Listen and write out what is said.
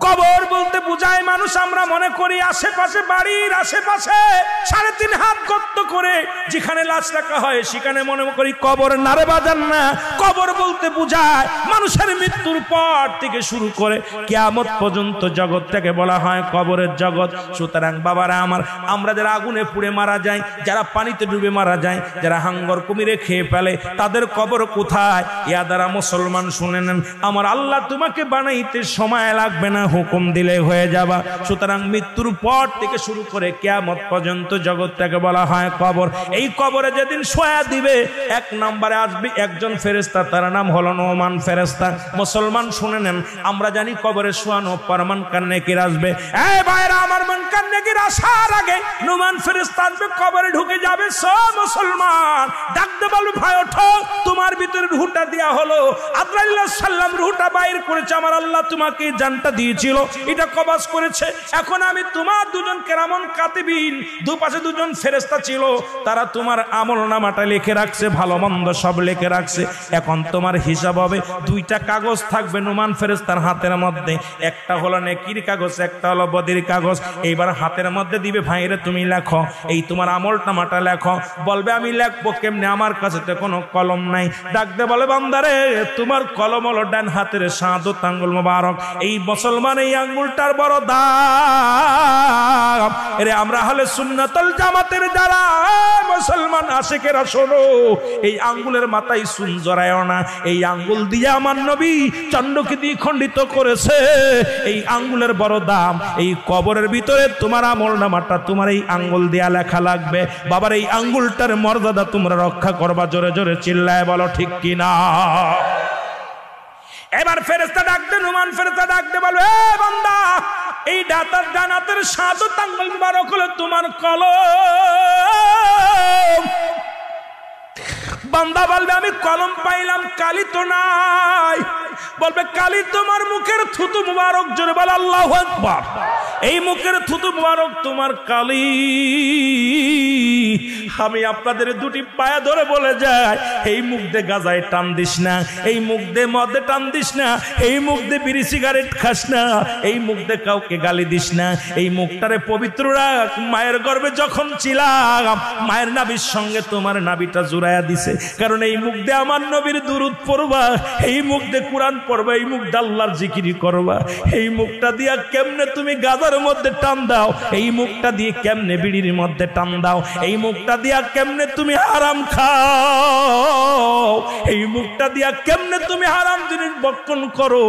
কবর বলতে বোঝায় মানুষ আমরা মনে করি আশেপাশে বাড়ির আশেপাশে 3.5 হাত গর্ত করে যেখানে লাশ রাখা হয় সেখানে মনে করি কবর, নারে বাজান না। কবর বলতে বোঝায় মানুষের মৃত্যুর পর থেকে শুরু করে কিয়ামত পর্যন্ত জগৎটাকে বলা হয় কবরের জগৎ। সুতরাং বাবারা আমার, আমরা যারা আগুনে পুড়ে মারা যায়, যারা পানিতে ডুবে মারা যায়, যারা হাঙ্গর কুমিরে খেয়ে ফেলে, তাদের কবর কোথায়? ইয়া দ্বারা মুসলমান শুনে নেন, আমার আল্লাহ তোমাকে বানাইতে সময় লাগবে না, হুকুম দিলে হয়ে যাবা। সুতরাং মৃত্যুর পর থেকে শুরু করে কিয়ামত পর্যন্ত জগৎটাকে বলা হয় কবর। এই কবরে যেদিন শোয়া দিবে, 1 নম্বরে আসবে একজন ফেরেশতা, তার নাম হলো নোমান ফেরেশতা। মুসলমান শুনে নেন, আমরা জানি কবরে শোয়ানো পর মুনকার নেকির আসবে। এই ভাইরা আমার, মুনকার নেকির আসার আগে নোমান ফেরেশতা আসবে, কবরে ঢুকে যাবে। সব মুসলমান ডাকতে বলবে, ভাই ওঠো, তোমার ভিতরে রূহটা দেয়া হলো। আজরাইল সাল্লাম রূহটা বাইর করেছে, আমার আল্লাহ তোমাকে জানটা দিয়েছিল, এটা কবজ করেছে। এখন আমি তোমার দুজন কেরামন কাতিবিন, দুপাশে দুজন ফেরেশতা ছিল, তারা তোমার আমলনামাটা লিখে রাখছে, ভালো মন্দ সব লিখে রাখছে। এখন তোমার হিসাব হবে, 2টা কাগজ থাকবে নোমান ফেরেশতার হাতের মধ্যে, একটা হলো নেকির কাগজ, একটা হলো বদির কাগজ। এইবার হাতের মধ্যে দিবে, ভাইরে তুমি লেখো, এই তোমার আমলনামাটা লেখো। বলবে আমি লিখবো কেমনে, আমার কাছে তো কোনো কলম নাই। ডাকতে বলে, বান্দারে তোমার কলম হলো ডান হাতের শাহাদত আঙ্গুল মোবারক। এই মুসলমান এই আঙ্গুলটার বড় দাম। এরে আমরা হলে সুন্নাতুল জামাতের যারা মুসলমান আশিকেরা, শোনো, এই আঙ্গুলের মাথায় চুন জড়ায়ও না। এই আঙ্গুল দিয়ে আমার নবী চন্দ্রকে দিয়ে খণ্ডিত করেছে। এই আঙ্গুলের বড় দাম। এই কবরের ভিতরে তোমার আমলনামাটা তোমার এই আঙ্গুল দিয়া লেখা লাগবে। বাবার এই আঙ্গুলটার মর্যাদা তোমরা রক্ষা করবা। জোরে জোরে চিল্লায় বলো ঠিক কিনা। এবার ফেরেশতা ডাকতে, নোমান ফেরেশতা ডাকতে বলবে, এ বান্দা, এই ডান হাতের শাহাদত আঙ্গুল মুবারক হলো তোমার কলম। বান্দা বলবে, আমি কলম পাইলাম, কালি তো নাই। বলবে, কালি তোমার মুখের থুতু মুবারক। জোরে বল আল্লাহু আকবার। এই মুখের থুতু মুবারক তোমার কালি। আমি আপনাদের 2টি পায়া ধরে বলে যাই, এই মুখ দিয়ে গাজায় টান দিস না, এই মুখ দিয়ে মদে টান দিস না, এই মুখ দিয়ে বিড়ি সিগারেট খাস না, এই মুখ দিয়ে কাউকে গালি দিস না। এই মুখটারে পবিত্র রাখ। মায়ের গর্ভে যখন ছিলাম, মায়ের নাভির সঙ্গে তোমার নাভিটা জুড়াইয়া দিছে, কারণ এই মুখ দিয়ে আমার নবীর দুরূদ পড়বা, এই মুখ দিয়ে কোরআন পড়বা, এই মুখ দিয়ে আল্লাহর জিকির করবা। এই মুখটা দিয়া কেমনে তুমি গাজার মধ্যে টান দাও, এই মুখটা দিয়ে কেমনে বিড়ির মধ্যে টান দাও, এই মুখটা দিয়া কেমনে তুমি হারাম খাও, এই মুখটা দিয়া কেমনে তুমি হারাম জিনিস ভক্ষণ করো।